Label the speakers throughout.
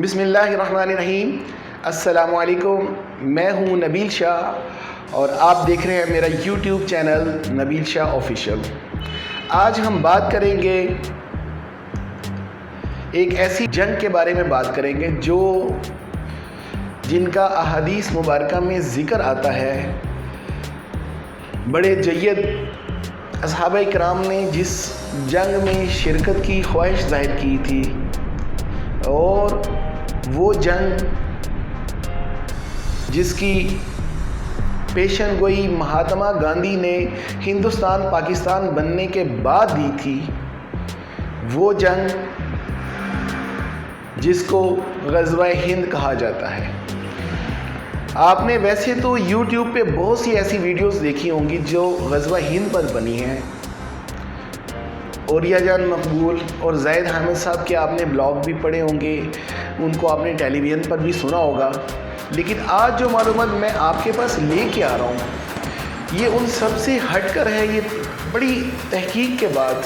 Speaker 1: بسم اللہ الرحمن الرحیم۔ السلام علیکم، میں ہوں نبیل شاہ اور آپ دیکھ رہے ہیں میرا یوٹیوب چینل نبیل شاہ آفیشیل۔ آج ہم بات کریں گے ایک ایسی جنگ کے بارے میں بات کریں گے جن کا احادیث مبارکہ میں ذکر آتا ہے۔ بڑے جید اصحابہ کرام نے جس جنگ میں شرکت کی خواہش ظاہر کی تھی، اور وہ جنگ جس کی پیشن گوئی مہاتما گاندھی نے ہندوستان پاکستان بننے کے بعد دی تھی، وہ جنگ جس کو غزوہ ہند کہا جاتا ہے۔ آپ نے ویسے تو یوٹیوب پہ بہت سی ایسی ویڈیوز دیکھی ہوں گی جو غزوہ ہند پر بنی ہیں۔ اوریہ جان مقبول اور زید حامد صاحب کے آپ نے بلاگ بھی پڑھے ہوں گے، ان کو آپ نے ٹیلی ویژن پر بھی سنا ہوگا، لیکن آج جو معلومات میں آپ کے پاس لے کے آ رہا ہوں یہ ان سب سے ہٹ کر ہے۔ یہ بڑی تحقیق کے بعد،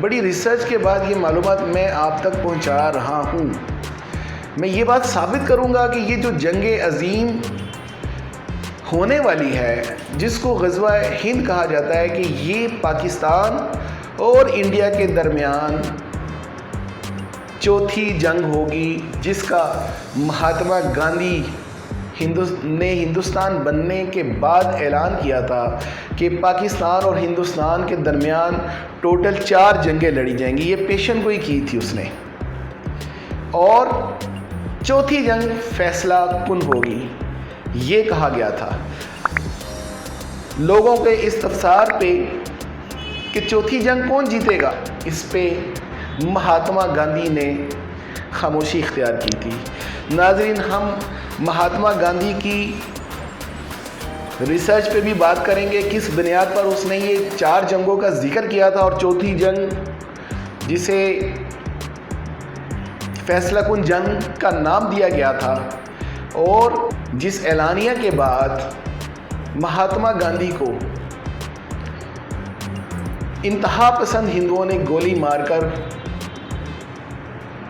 Speaker 1: بڑی ریسرچ کے بعد یہ معلومات میں آپ تک پہنچا رہا ہوں۔ میں یہ بات ثابت کروں گا کہ یہ جو جنگ عظیم ہونے والی ہے، جس کو غزوہ ہند کہا جاتا ہے، کہ یہ پاکستان اور انڈیا کے درمیان چوتھی جنگ ہوگی، جس کا مہاتما گاندھی نے ہندوستان بننے کے بعد اعلان کیا تھا کہ پاکستان اور ہندوستان کے درمیان ٹوٹل 4 جنگیں لڑی جائیں گی۔ یہ پیشن گوئی کی تھی اس نے، اور چوتھی جنگ فیصلہ کن ہوگی، یہ کہا گیا تھا۔ لوگوں کے استفسار پہ کہ چوتھی جنگ کون جیتے گا، اس پہ مہاتما گاندھی نے خاموشی اختیار کی تھی۔ ناظرین، ہم مہاتما گاندھی کی ریسرچ پہ بھی بات کریں گے، کس بنیاد پر اس نے یہ 4 جنگوں کا ذکر کیا تھا، اور چوتھی جنگ جسے فیصلہ کن جنگ کا نام دیا گیا تھا، اور جس اعلانیہ کے بعد مہاتما گاندھی کو انتہا پسند ہندوؤں نے گولی مار کر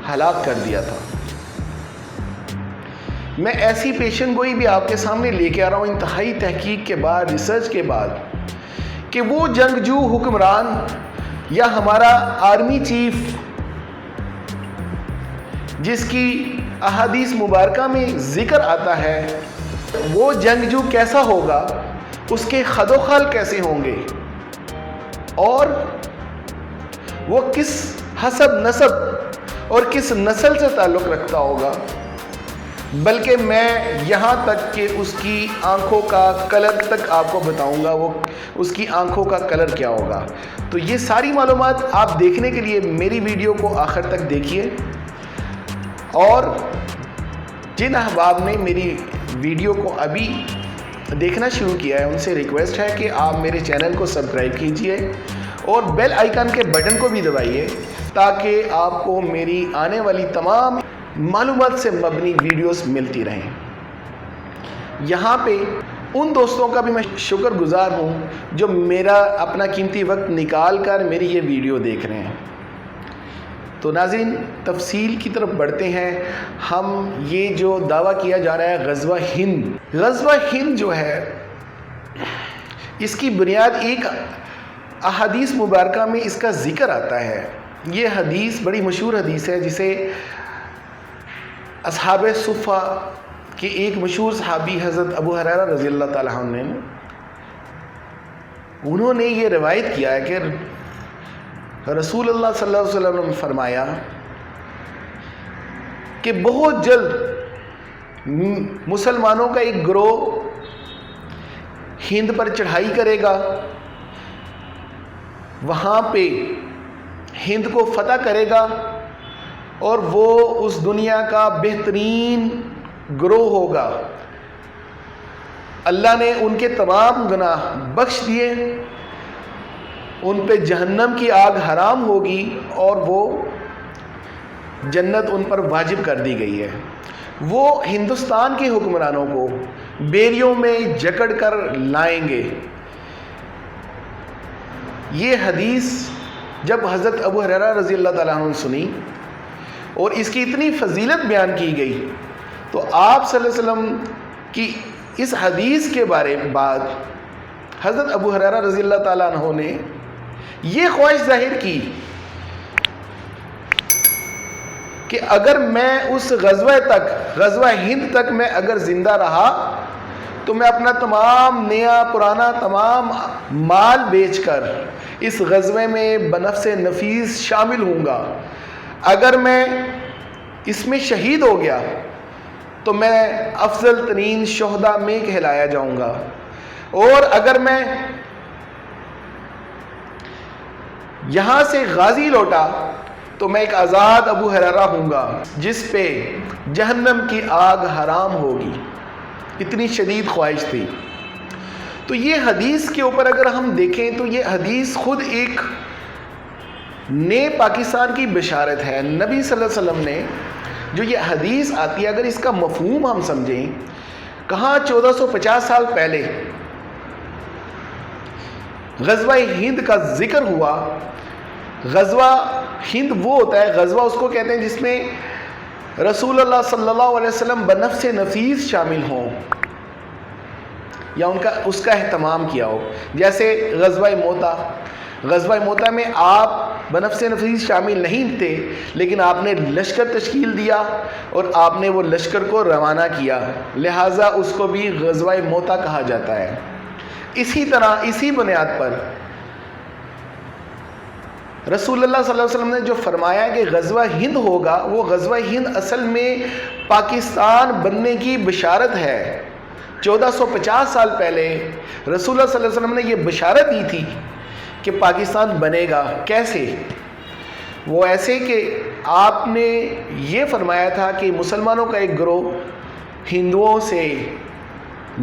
Speaker 1: ہلاک کر دیا تھا۔ میں ایسی پیشن گوئی بھی آپ کے سامنے لے کے آ رہا ہوں انتہائی تحقیق کے بعد، ریسرچ کے بعد، کہ وہ جنگجو حکمران یا ہمارا آرمی چیف جس کی احادیث مبارکہ میں ذکر آتا ہے، وہ جنگجو کیسا ہوگا، اس کے خد و خال کیسے ہوں گے، اور وہ کس حسب نسب اور کس نسل سے تعلق رکھتا ہوگا، بلکہ میں یہاں تک کہ اس کی آنکھوں کا کلر تک آپ کو بتاؤں گا، وہ اس کی آنکھوں کا کلر کیا ہوگا۔ تو یہ ساری معلومات آپ دیکھنے کے لیے میری ویڈیو کو آخر تک دیکھیے، اور جن احباب نے میری ویڈیو کو ابھی دیکھنا شروع کیا ہے ان سے ریکویسٹ ہے کہ آپ میرے چینل کو سبسکرائب کیجئے اور بیل آئیکن کے بٹن کو بھی دبائیے، تاکہ آپ کو میری آنے والی تمام معلومات سے مبنی ویڈیوز ملتی رہیں۔ یہاں پہ ان دوستوں کا بھی میں شکر گزار ہوں جو میرا اپنا قیمتی وقت نکال کر میری یہ ویڈیو دیکھ رہے ہیں۔ تو ناظرین، تفصیل کی طرف بڑھتے ہیں۔ ہم یہ جو دعویٰ کیا جا رہا ہے غزوہ ہند جو ہے، اس کی بنیاد ایک احادیث مبارکہ میں اس کا ذکر آتا ہے۔ یہ حدیث بڑی مشہور حدیث ہے، جسے اصحاب صفہ کے ایک مشہور صحابی حضرت ابو ہریرہ رضی اللہ تعالیٰ عنہ انہوں نے یہ روایت کیا ہے کہ رسول اللہ صلی اللہ علیہ وسلم نے فرمایا کہ بہت جلد مسلمانوں کا ایک گروہ ہند پر چڑھائی کرے گا، وہاں پہ ہند کو فتح کرے گا، اور وہ اس دنیا کا بہترین گروہ ہوگا۔ اللہ نے ان کے تمام گناہ بخش دیے، ان پہ جہنم کی آگ حرام ہوگی، اور وہ جنت ان پر واجب کر دی گئی ہے۔ وہ ہندوستان کے حکمرانوں کو بیریوں میں جکڑ کر لائیں گے۔ یہ حدیث جب حضرت ابو ہریرہ رضی اللہ تعالیٰ عنہ نے سنی اور اس کی اتنی فضیلت بیان کی گئی، تو آپ صلی اللہ علیہ وسلم کی اس حدیث کے بارے میں بعد حضرت ابو ہریرہ رضی اللہ تعالیٰ عنہ نے یہ خواہش ظاہر کی کہ اگر میں اس غزوہ ہند تک میں اگر زندہ رہا تو میں اپنا تمام نیا پرانا تمام مال بیچ کر اس غزوے میں بنفس نفیس شامل ہوں گا۔ اگر میں اس میں شہید ہو گیا تو میں افضل ترین شہداء میں کہلایا جاؤں گا، اور اگر میں یہاں سے غازی لوٹا تو میں ایک آزاد ابو ہریرہ ہوں گا جس پہ جہنم کی آگ حرام ہوگی۔ اتنی شدید خواہش تھی۔ تو یہ حدیث کے اوپر اگر ہم دیکھیں تو یہ حدیث خود ایک نئے پاکستان کی بشارت ہے۔ نبی صلی اللہ علیہ وسلم نے جو یہ حدیث آتی ہے، اگر اس کا مفہوم ہم سمجھیں، کہاں 1450 سال پہلے غزوہ ہند کا ذکر ہوا۔ غزوہ ہند وہ ہوتا ہے، غزوہ اس کو کہتے ہیں جس میں رسول اللہ صلی اللہ علیہ وسلم بنفس نفیس شامل ہوں یا اس کا اہتمام کیا ہو، جیسے غزوہ موتا میں آپ بنفس نفیس شامل نہیں تھے، لیکن آپ نے لشکر تشکیل دیا اور آپ نے وہ لشکر کو روانہ کیا، لہٰذا اس کو بھی غزوہ موتا کہا جاتا ہے۔ اسی طرح اسی بنیاد پر رسول اللہ صلی اللہ علیہ وسلم نے جو فرمایا کہ غزوہ ہند ہوگا، وہ غزوہ ہند اصل میں پاکستان بننے کی بشارت ہے۔ 1450 سال پہلے رسول اللہ صلی اللہ علیہ وسلم نے یہ بشارت دی تھی کہ پاکستان بنے گا۔ کیسے؟ وہ ایسے کہ آپ نے یہ فرمایا تھا کہ مسلمانوں کا ایک گروہ ہندوؤں سے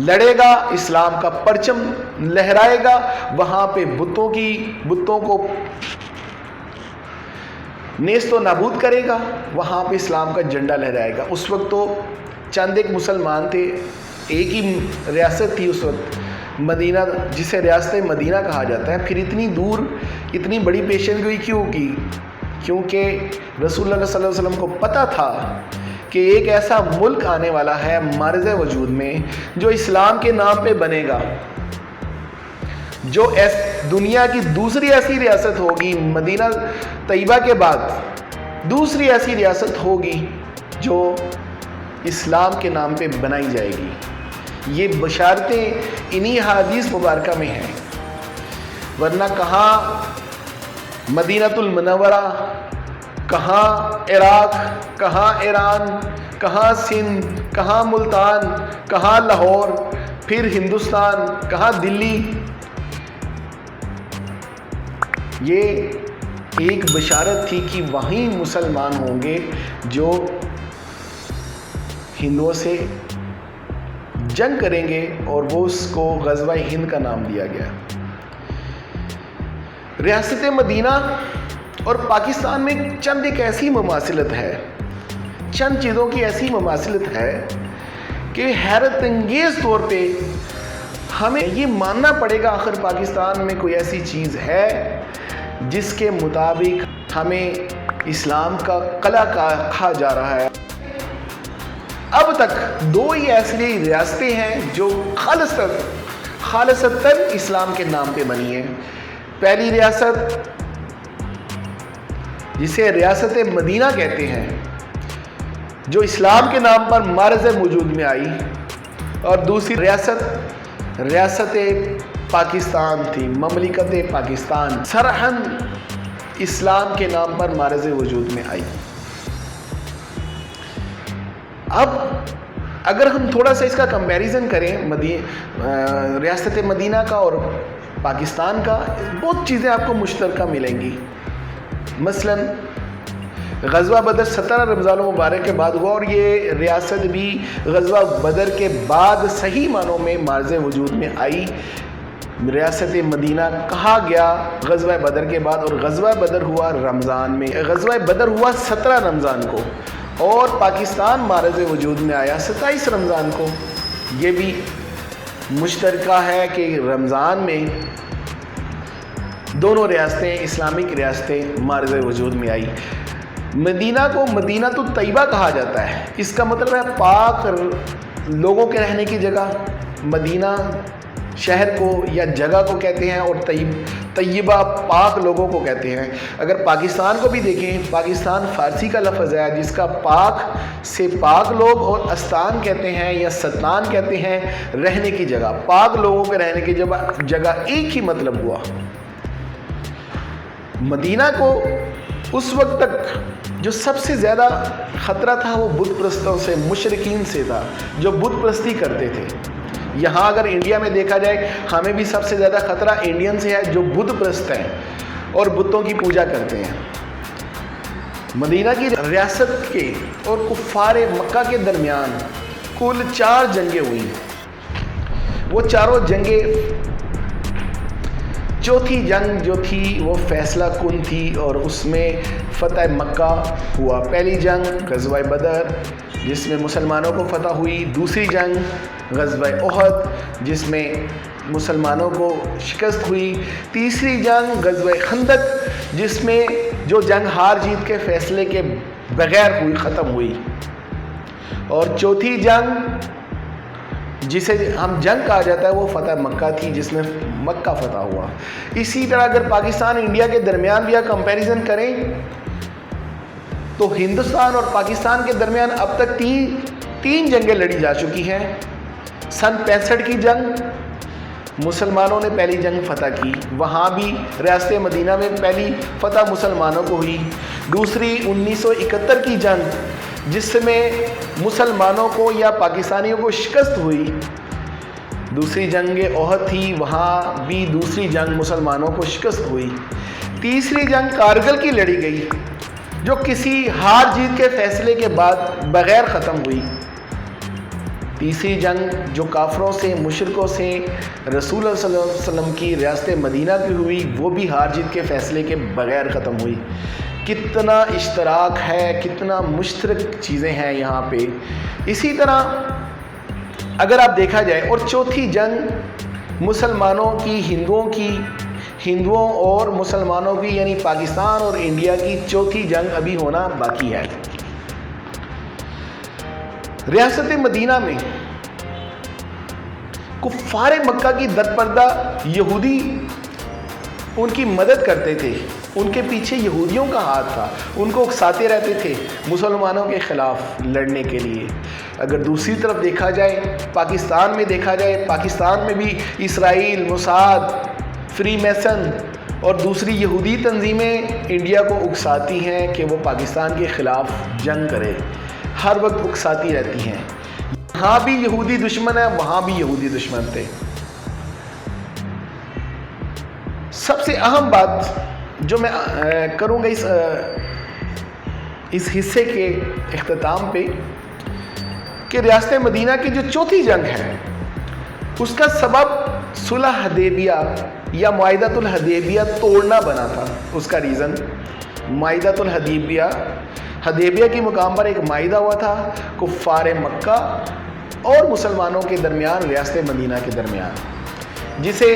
Speaker 1: لڑے گا، اسلام کا پرچم لہرائے گا، وہاں پہ بتوں کو نیست و نابود کرے گا، وہاں پہ اسلام کا جھنڈا لہرائے گا۔ اس وقت تو چند ایک مسلمان تھے، ایک ہی ریاست تھی اس وقت، مدینہ، جسے ریاست مدینہ کہا جاتا ہے۔ پھر اتنی دور اتنی بڑی پیشن گوئی کیوں کی؟ کیونکہ رسول اللہ صلی اللہ علیہ وسلم کو پتہ تھا کہ ایک ایسا ملک آنے والا ہے معرض وجود میں جو اسلام کے نام پہ بنے گا، جو دنیا کی دوسری ایسی ریاست ہوگی، مدینہ طیبہ کے بعد دوسری ایسی ریاست ہوگی جو اسلام کے نام پہ بنائی جائے گی۔ یہ بشارتیں انہی حدیث مبارکہ میں ہیں، ورنہ کہاں مدینہ المنورہ، کہاں عراق، کہاں ایران، کہاں سندھ، کہاں ملتان، کہاں لاہور، پھر ہندوستان، کہاں دلی۔ یہ ایک بشارت تھی کہ وہیں مسلمان ہوں گے جو ہندوؤں سے جنگ کریں گے، اور وہ اس کو غزوہ ہند کا نام دیا گیا۔ ریاست مدینہ اور پاکستان میں چند ایک ایسی مماثلت ہے، چند چیزوں کی ایسی مماثلت ہے کہ حیرت انگیز طور پہ ہمیں یہ ماننا پڑے گا آخر پاکستان میں کوئی ایسی چیز ہے جس کے مطابق ہمیں اسلام کا قلعہ کہا جا رہا ہے۔ اب تک دو ہی ایسی ریاستیں ہیں جو خالصتاً اسلام کے نام پہ بنی ہیں۔ پہلی ریاست جسے ریاست مدینہ کہتے ہیں، جو اسلام کے نام پر معرض وجود میں آئی، اور دوسری ریاست پاکستان تھی، مملکت پاکستان سرحن اسلام کے نام پر معرض وجود میں آئی۔ اب اگر ہم تھوڑا سا اس کا کمپیریزن کریں ریاست مدینہ کا اور پاکستان کا، بہت چیزیں آپ کو مشترکہ ملیں گی۔ مثلا غزوہ بدر 17 رمضان المبارک کے بعد ہوا، اور یہ ریاست بھی غزوہ بدر کے بعد صحیح معنوں میں معرض وجود میں آئی۔ ریاست مدینہ کہا گیا غزوہ بدر کے بعد، اور غزوہ بدر ہوا رمضان میں۔ غزوہ بدر ہوا 17 رمضان کو، اور پاکستان معرض وجود میں آیا 27 رمضان کو۔ یہ بھی مشترکہ ہے کہ رمضان میں دونوں ریاستیں، اسلامک ریاستیں معرض وجود میں آئی۔ مدینہ کو مدینہ تو طیبہ کہا جاتا ہے، اس کا مطلب ہے پاک لوگوں کے رہنے کی جگہ۔ مدینہ شہر کو یا جگہ کو کہتے ہیں، اور طیبہ پاک لوگوں کو کہتے ہیں۔ اگر پاکستان کو بھی دیکھیں، پاکستان فارسی کا لفظ ہے جس کا پاک سے پاک لوگ اور استان کہتے ہیں یا ستان کہتے ہیں، رہنے کی جگہ۔ پاک لوگوں کے رہنے کی جگہ ایک ہی مطلب ہوا۔ مدینہ کو اس وقت تک جو سب سے زیادہ خطرہ تھا وہ بت پرستوں سے، مشرکین سے تھا، جو بت پرستی کرتے تھے۔ یہاں اگر انڈیا میں دیکھا جائے، ہمیں بھی سب سے زیادہ خطرہ انڈین سے ہے جو بت پرست ہیں اور بتوں کی پوجا کرتے ہیں۔ مدینہ کی ریاست کے اور کفار مکہ کے درمیان کل 4 جنگیں ہوئیں۔ وہ چاروں جنگیں، چوتھی جنگ جو تھی وہ فیصلہ کن تھی اور اس میں فتح مکہ ہوا۔ پہلی جنگ غزوہ بدر جس میں مسلمانوں کو فتح ہوئی، دوسری جنگ غزوہ احد جس میں مسلمانوں کو شکست ہوئی، تیسری جنگ غزوہ خندق جس میں جو جنگ ہار جیت کے فیصلے کے بغیر ہوئی، ختم ہوئی، اور چوتھی جنگ جسے ہم جنگ کہا جاتا ہے وہ فتح مکہ تھی جس میں مکہ فتح ہوا۔ اسی طرح اگر پاکستان انڈیا کے درمیان بھی کمپیریزن کریں تو ہندوستان اور پاکستان کے درمیان اب تک تین جنگیں لڑی جا چکی ہیں۔ سن 65 کی جنگ مسلمانوں نے پہلی جنگ فتح کی، وہاں بھی ریاست مدینہ میں پہلی فتح مسلمانوں کو ہوئی۔ دوسری 1971 کی جنگ جس میں مسلمانوں کو یا پاکستانیوں کو شکست ہوئی، دوسری جنگ احد تھی، وہاں بھی دوسری جنگ مسلمانوں کو شکست ہوئی۔ تیسری جنگ کارگل کی لڑی گئی جو کسی ہار جیت کے فیصلے کے بعد بغیر ختم ہوئی۔ تیسری جنگ جو کافروں سے، مشرکوں سے رسول اللہ صلی اللہ علیہ وسلم کی ریاست مدینہ کی ہوئی، وہ بھی ہار جیت کے فیصلے کے بغیر ختم ہوئی۔ کتنا اشتراک ہے، کتنا مشترک چیزیں ہیں یہاں پہ۔ اسی طرح اگر آپ دیکھا جائے، اور چوتھی جنگ مسلمانوں کی، ہندوؤں اور مسلمانوں کی، یعنی پاکستان اور انڈیا کی چوتھی جنگ ابھی ہونا باقی ہے۔ ریاست مدینہ میں کفار مکہ کی درپردہ یہودی ان کی مدد کرتے تھے، ان کے پیچھے یہودیوں کا ہاتھ تھا، ان کو اکساتے رہتے تھے مسلمانوں کے خلاف لڑنے کے لیے۔ اگر دوسری طرف دیکھا جائے، پاکستان میں دیکھا جائے، پاکستان میں بھی اسرائیل، موساد، فری میسن اور دوسری یہودی تنظیمیں انڈیا کو اکساتی ہیں کہ وہ پاکستان کے خلاف جنگ کرے، ہر وقت اکساتی رہتی ہیں۔ یہاں بھی یہودی دشمن ہے، وہاں بھی یہودی دشمن تھے۔ سب سے اہم بات جو میں کروں گا اس حصے کے اختتام پہ، کہ ریاست مدینہ کی جو چوتھی جنگ ہے اس کا سبب صلح حدیبیہ یا معاہدۃ الحدیبیہ توڑنا بنا تھا۔ اس کا ریزن معاہدۃ حدیبیہ کے مقام پر ایک معاہدہ ہوا تھا کفار مکہ اور مسلمانوں کے درمیان، ریاست مدینہ کے درمیان، جسے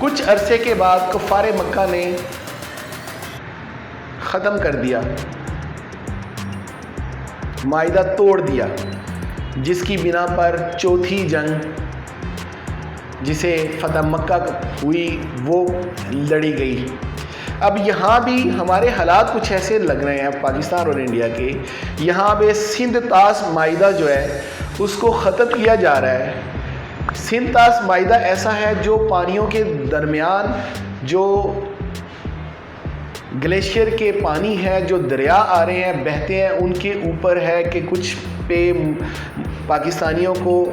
Speaker 1: کچھ عرصے کے بعد کفار مکہ نے ختم کر دیا، معاہدہ توڑ دیا، جس کی بنا پر چوتھی جنگ جسے فتح مکہ ہوئی وہ لڑی گئی۔ اب یہاں بھی ہمارے حالات کچھ ایسے لگ رہے ہیں پاکستان اور انڈیا کے، یہاں پہ سندھ طاس معاہدہ جو ہے اس کو ختم کیا جا رہا ہے۔ سندھ طاس معاہدہ ایسا ہے جو پانیوں کے درمیان جو گلیشیئر کے پانی ہے، جو دریا آ رہے ہیں، بہتے ہیں، ان کے اوپر ہے کہ کچھ پہ پاکستانیوں کو،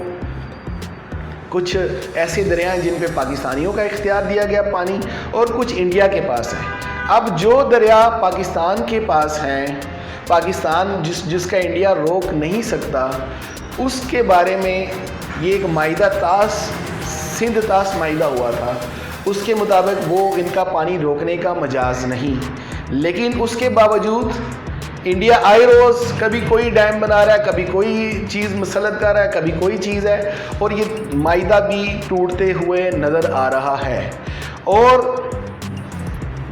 Speaker 1: کچھ ایسے دریا ہیں جن پہ پاکستانیوں کا اختیار دیا گیا پانی، اور کچھ انڈیا کے پاس ہے۔ اب جو دریا پاکستان کے پاس ہیں، پاکستان جس کا انڈیا روک نہیں سکتا، اس کے بارے میں یہ ایک معاہدہ سندھ طاس معاہدہ ہوا تھا۔ اس کے مطابق وہ ان کا پانی روکنے کا مجاز نہیں، لیکن اس کے باوجود انڈیا آئے روز کبھی کوئی ڈیم بنا رہا ہے، کبھی کوئی چیز مسلط کر رہا ہے، کبھی کوئی چیز ہے، اور یہ معاہدہ بھی ٹوٹتے ہوئے نظر آ رہا ہے۔ اور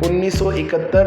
Speaker 1: 1971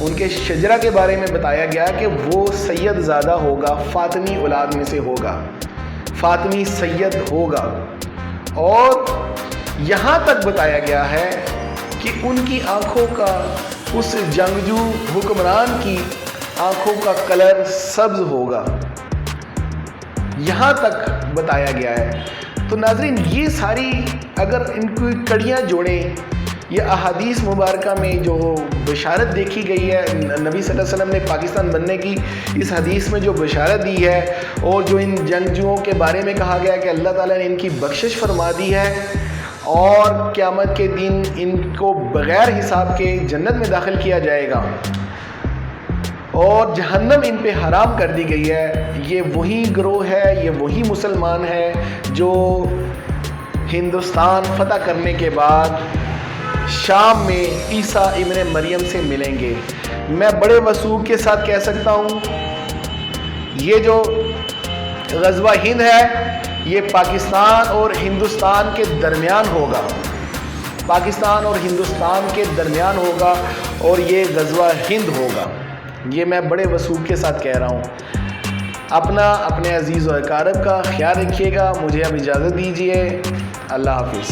Speaker 1: ان کے شجرہ کے بارے میں بتایا گیا کہ وہ سید زادہ ہوگا، فاطمی اولاد میں سے ہوگا، فاطمی سید ہوگا، اور یہاں تک بتایا گیا ہے کہ ان کی آنکھوں کا، اس جنگجو حکمران کی آنکھوں کا کلر سبز ہوگا، یہاں تک بتایا گیا ہے۔ تو ناظرین، یہ ساری اگر ان کی کڑیاں جوڑیں، یہ احادیث مبارکہ میں جو بشارت دیکھی گئی ہے، نبی صلی اللہ علیہ وسلم نے پاکستان بننے کی اس حدیث میں جو بشارت دی ہے، اور جو ان جنگجوؤں کے بارے میں کہا گیا کہ اللہ تعالیٰ نے ان کی بخشش فرما دی ہے اور قیامت کے دن ان کو بغیر حساب کے جنت میں داخل کیا جائے گا اور جہنم ان پہ حرام کر دی گئی ہے، یہ وہی گروہ ہے، یہ وہی مسلمان ہے جو ہندوستان فتح کرنے کے بعد شام میں عیسیٰ ابن مریم سے ملیں گے۔ میں بڑے وثوق کے ساتھ کہہ سکتا ہوں، یہ جو غزوہ ہند ہے یہ پاکستان اور ہندوستان کے درمیان ہوگا، پاکستان اور ہندوستان کے درمیان ہوگا، اور یہ غزوہ ہند ہوگا، یہ میں بڑے وثوق کے ساتھ کہہ رہا ہوں۔ اپنے عزیز و اقارب کا خیال رکھیے گا۔ مجھے اب اجازت دیجیے، اللہ حافظ۔